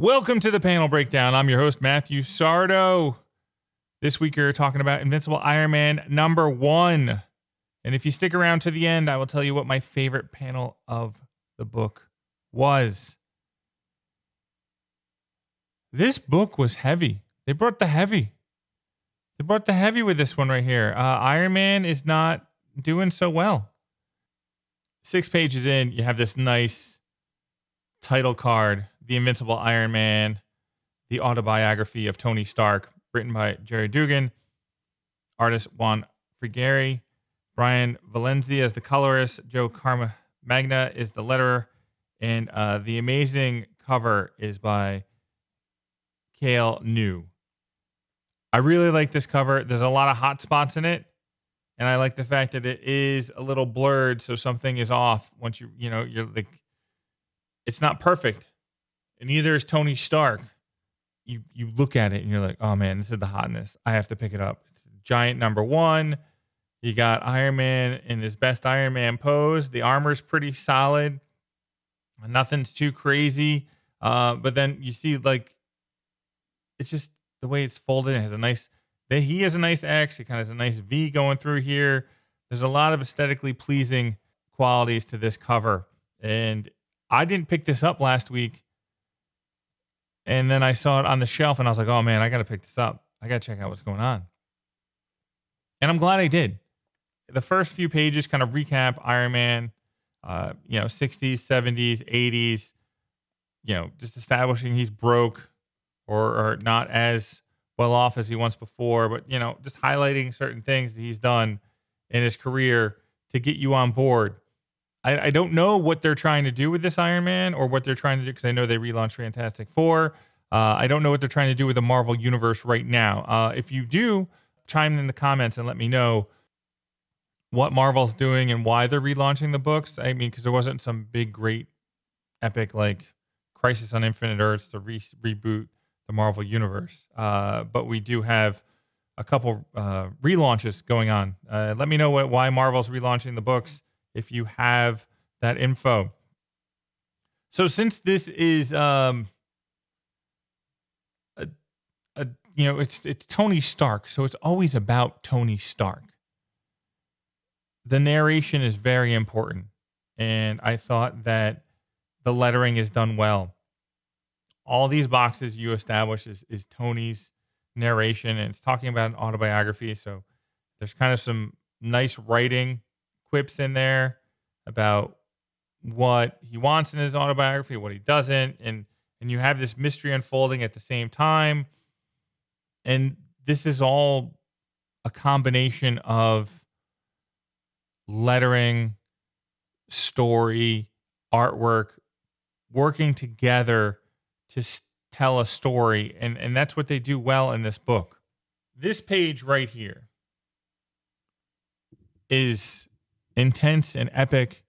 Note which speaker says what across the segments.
Speaker 1: Welcome to the panel breakdown. I'm your host, Matthew Sardo. This week, we're talking about Invincible Iron Man #1. And if you stick around to the end, I will tell you what my favorite panel of the book was. This book was heavy. They brought the heavy. They brought the heavy with this one right here. Iron Man is not doing so well. 6 pages in, you have this nice title card, The Invincible Iron Man, the autobiography of Tony Stark, written by Gerry Duggan, artist Juan Frigeri, Bryan Valenza is the colorist, Joe Caramagna is the letterer, and the amazing cover is by Kale New. I really like this cover. There's a lot of hot spots in it, and I like the fact that it is a little blurred, so something is off once you're like, it's not perfect, and neither is Tony Stark. You look at it and you're like, oh man, this is the hotness. I have to pick it up. It's giant #1. You got Iron Man in his best Iron Man pose. The armor's pretty solid. Nothing's too crazy. But then you see, like, it's just the way it's folded. It has he has a nice X. It kind of has a nice V going through here. There's a lot of aesthetically pleasing qualities to this cover. And I didn't pick this up last week. And then I saw it on the shelf and I was like, oh man, I got to pick this up. I got to check out what's going on. And I'm glad I did. The first few pages kind of recap Iron Man, 60s, 70s, 80s, just establishing he's broke or not as well off as he was before, but, just highlighting certain things that he's done in his career to get you on board. I don't know what they're trying to do with this Iron Man or what they're trying to do, because I know they relaunched Fantastic Four. I don't know what they're trying to do with the Marvel Universe right now. If you do, chime in the comments and let me know what Marvel's doing and why they're relaunching the books. I mean, because there wasn't some big, great, epic, like Crisis on Infinite Earths to reboot the Marvel Universe. But we do have a couple relaunches going on. Let me know why Marvel's relaunching the books if you have that info. So since this is it's Tony Stark, so it's always about Tony Stark. The narration is very important, and I thought that the lettering is done well. All these boxes you establish is Tony's narration, and it's talking about an autobiography, so there's kind of some nice writing quips in there about what he wants in his autobiography, what he doesn't, and you have this mystery unfolding at the same time. And this is all a combination of lettering, story, artwork, working together to tell a story, and that's what they do well in this book. This page right here is intense and epic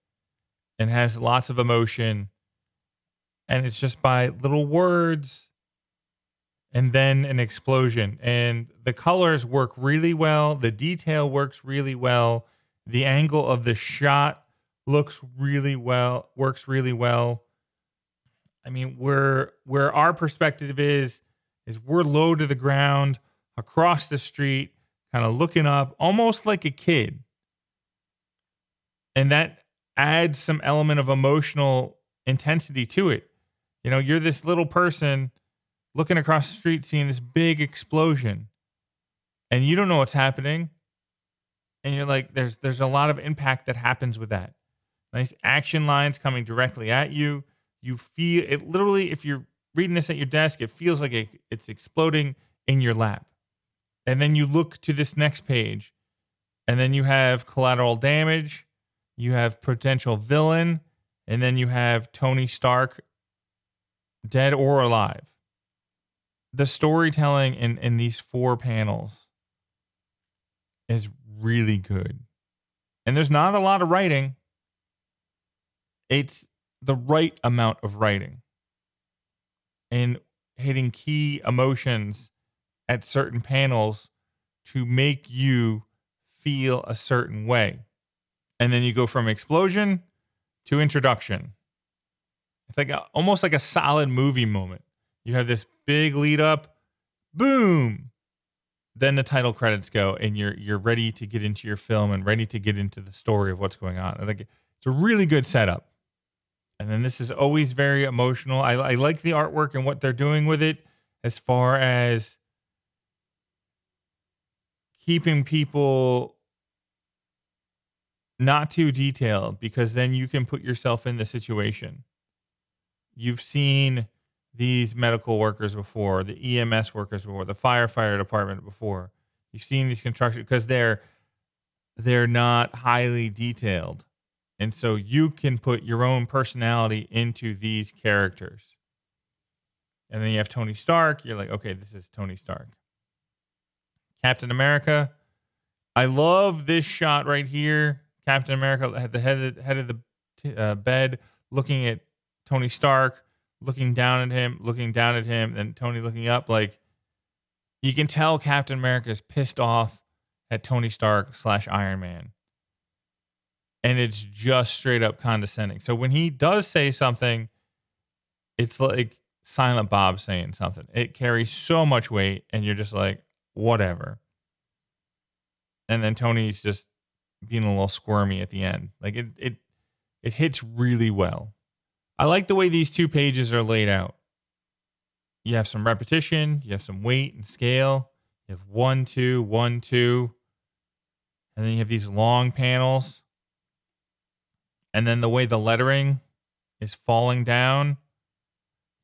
Speaker 1: and has lots of emotion, and it's just by little words and then an explosion, and the colors work really well, the detail works really well, the angle of the shot works really well. I mean, where our perspective is we're low to the ground across the street, kind of looking up almost like a kid. And that adds some element of emotional intensity to it. You're this little person looking across the street, seeing this big explosion, and you don't know what's happening. And you're like, there's a lot of impact that happens with that. Nice action lines coming directly at you. You feel it literally, if you're reading this at your desk, it feels like it's exploding in your lap. And then you look to this next page, and then you have collateral damage. You have potential villain, and then you have Tony Stark, dead or alive. The storytelling in these 4 panels is really good. And there's not a lot of writing. It's the right amount of writing and hitting key emotions at certain panels to make you feel a certain way. And then you go from explosion to introduction. It's like almost like a solid movie moment. You have this big lead up, boom. Then the title credits go, and you're ready to get into your film and ready to get into the story of what's going on. I think it's a really good setup. And then this is always very emotional. I like the artwork and what they're doing with it as far as keeping people not too detailed, because then you can put yourself in the situation. You've seen these medical workers before, the EMS workers before, the firefighter department before. You've seen these construction, because they're not highly detailed. And so you can put your own personality into these characters. And then you have Tony Stark. You're like, okay, this is Tony Stark. Captain America. I love this shot right here. Captain America at the head of the bed, looking at Tony Stark, looking down at him, then Tony looking up. Like, you can tell Captain America is pissed off at Tony Stark / Iron Man. And it's just straight up condescending. So when he does say something, it's like Silent Bob saying something. It carries so much weight, and you're just like, whatever. And then Tony's just being a little squirmy at the end. Like, it hits really well. I like the way these 2 pages are laid out. You have some repetition, you have some weight and scale. You have 1, 2, 1, 2. And then you have these long panels. And then the way the lettering is falling down,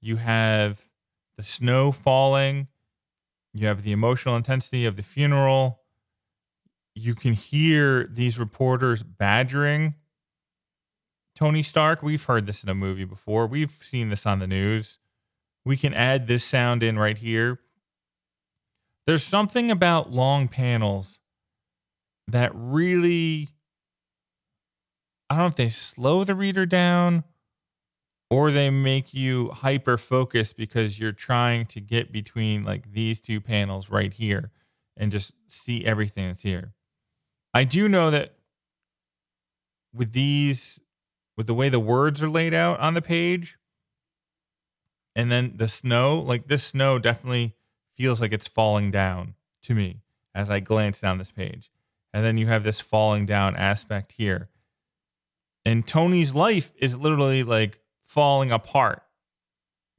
Speaker 1: you have the snow falling. You have the emotional intensity of the funeral. You can hear these reporters badgering Tony Stark. We've heard this in a movie before. We've seen this on the news. We can add this sound in right here. There's something about long panels that really, I don't know if they slow the reader down or they make you hyper focused because you're trying to get between like these 2 panels right here and just see everything that's here. I do know that with the way the words are laid out on the page, and then the snow, like this snow definitely feels like it's falling down to me as I glance down this page. And then you have this falling down aspect here. And Tony's life is literally like falling apart.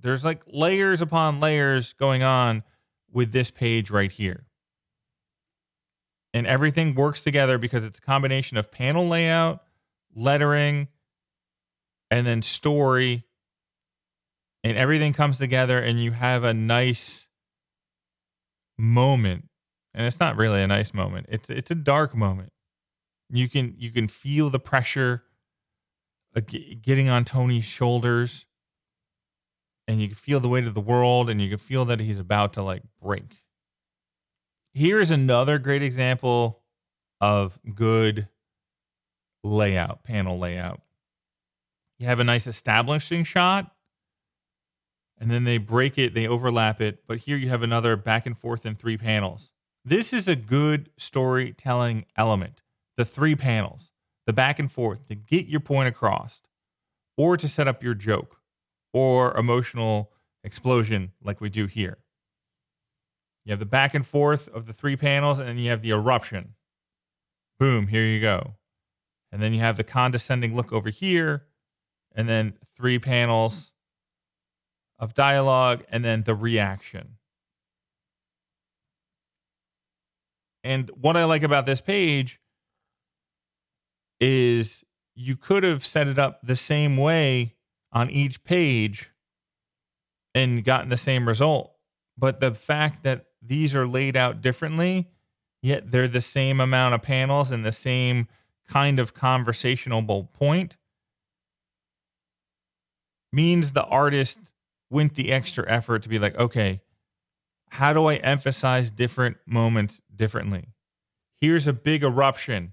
Speaker 1: There's like layers upon layers going on with this page right here. And everything works together because it's a combination of panel layout, lettering, and then story. And everything comes together and you have a nice moment. And it's not really a nice moment. It's a dark moment. You can feel the pressure getting on Tony's shoulders, and you can feel the weight of the world, and you can feel that he's about to like break. Here is another great example of good layout, panel layout. You have a nice establishing shot, and then they break it, they overlap it, but here you have another back and forth in 3 panels. This is a good storytelling element. The 3 panels, the back and forth to get your point across, or to set up your joke or emotional explosion like we do here. You have the back and forth of the 3 panels, and then you have the eruption. Boom, here you go. And then you have the condescending look over here, and then 3 panels of dialogue, and then the reaction. And what I like about this page is you could have set it up the same way on each page and gotten the same result. But the fact that these are laid out differently, yet they're the same amount of panels and the same kind of conversational point, means the artist went the extra effort to be like, okay, how do I emphasize different moments differently? Here's a big eruption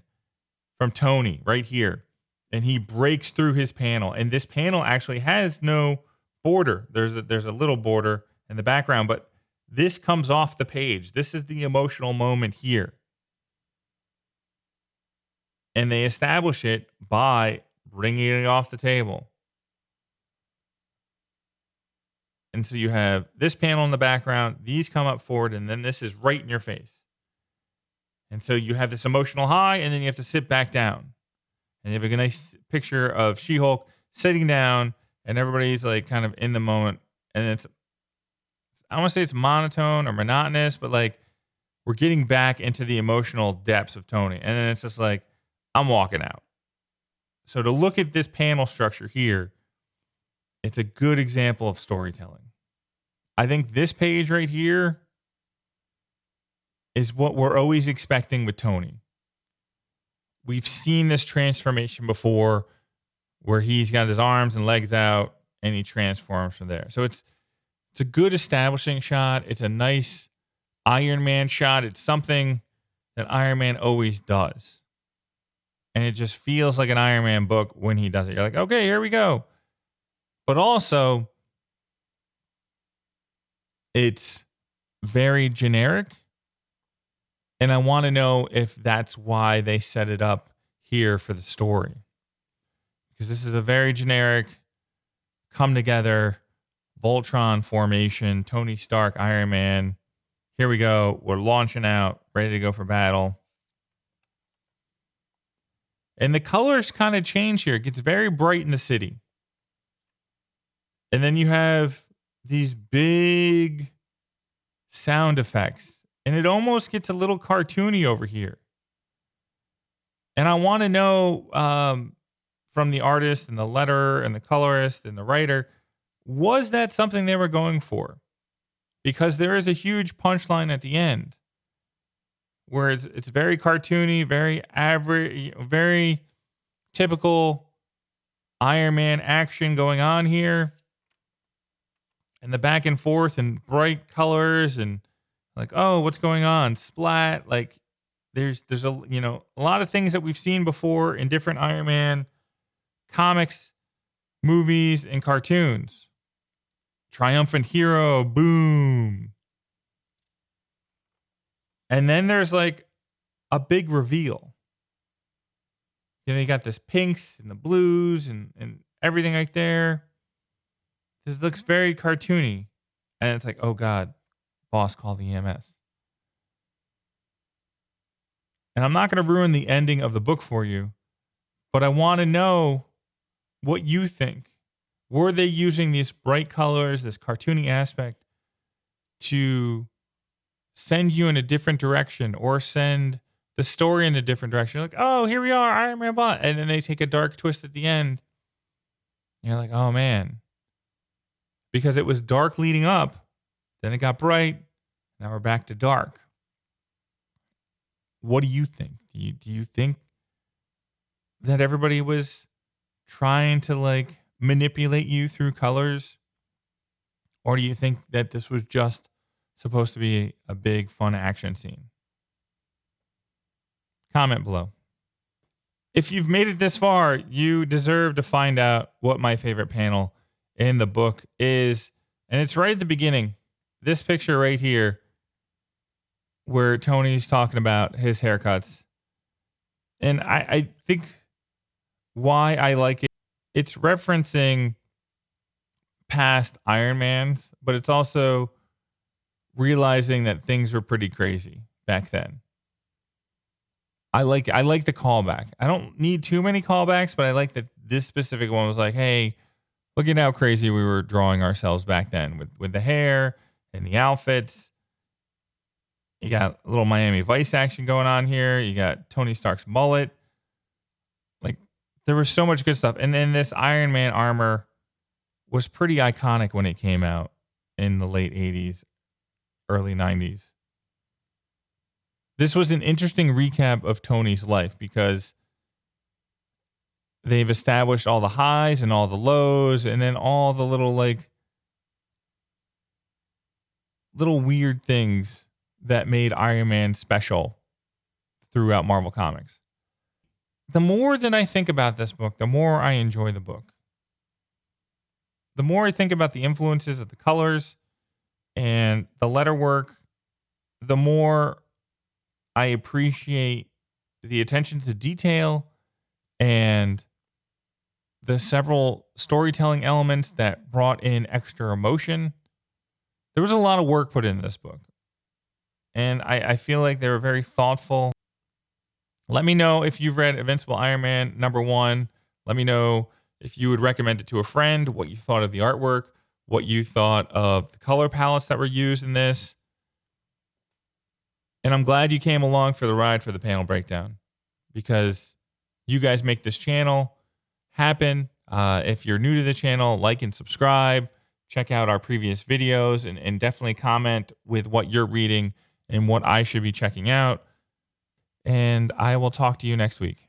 Speaker 1: from Tony right here, and he breaks through his panel, and this panel actually has no border. There's a little border in the background, but this comes off the page. This is the emotional moment here. And they establish it by bringing it off the table. And so you have this panel in the background, these come up forward, and then this is right in your face. And so you have this emotional high, and then you have to sit back down. And you have a nice picture of She-Hulk sitting down, and everybody's like kind of in the moment. And it's, I don't want to say it's monotone or monotonous, but like we're getting back into the emotional depths of Tony. And then it's just like, I'm walking out. So to look at this panel structure here, it's a good example of storytelling. I think this page right here is what we're always expecting with Tony. We've seen this transformation before where he's got his arms and legs out and he transforms from there. So it's a good establishing shot. It's a nice Iron Man shot. It's something that Iron Man always does. And it just feels like an Iron Man book when he does it. You're like, okay, here we go. But also, it's very generic. And I want to know if that's why they set it up here for the story. Because this is a very generic, come together, Voltron formation, Tony Stark, Iron Man. Here we go. We're launching out, ready to go for battle. And the colors kind of change here. It gets very bright in the city. And then you have these big sound effects. And it almost gets a little cartoony over here. And I want to know from the artist and the letterer and the colorist and the writer, was that something they were going for? Because there is a huge punchline at the end where it's very cartoony, very average, very typical Iron Man action going on here. And the back and forth and bright colors and like, oh, what's going on? Splat. Like there's a lot of things that we've seen before in different Iron Man comics, movies, and cartoons. Triumphant hero, boom. And then there's like a big reveal. You got this pinks and the blues and everything right there. This looks very cartoony. And it's like, oh God, boss, call the EMS. And I'm not going to ruin the ending of the book for you, but I want to know what you think. Were they using these bright colors, this cartoony aspect to send you in a different direction or send the story in a different direction? You're like, oh, here we are, Iron Man blah. And then they take a dark twist at the end. And you're like, oh man. Because it was dark leading up, then it got bright, now we're back to dark. What do you think? Do you think that everybody was trying to like manipulate you through colors? Or do you think that this was just supposed to be a big fun action scene? Comment below. If you've made it this far, you deserve to find out what my favorite panel in the book is. And it's right at the beginning. This picture right here where Tony's talking about his haircuts. And I think why I like it, it's referencing past Iron Mans, but it's also realizing that things were pretty crazy back then. I like the callback. I don't need too many callbacks, but I like that this specific one was like, hey, look at how crazy we were drawing ourselves back then with the hair and the outfits. You got a little Miami Vice action going on here. You got Tony Stark's mullet. Like, there was so much good stuff. And then this Iron Man armor was pretty iconic when it came out in the late 80s, early 90s. This was an interesting recap of Tony's life because they've established all the highs and all the lows and then all the little weird things that made Iron Man special throughout Marvel Comics. The more that I think about this book, the more I enjoy the book. The more I think about the influences of the colors and the letter work, the more I appreciate the attention to detail and the several storytelling elements that brought in extra emotion There was a lot of work put into this book. And I feel like they were very thoughtful. Let me know if you've read Invincible Iron Man #1. Let me know if you would recommend it to a friend, what you thought of the artwork, what you thought of the color palettes that were used in this. And I'm glad you came along for the ride for the panel breakdown, because you guys make this channel happen. If you're new to the channel, like and subscribe. Check out our previous videos and definitely comment with what you're reading and what I should be checking out. And I will talk to you next week.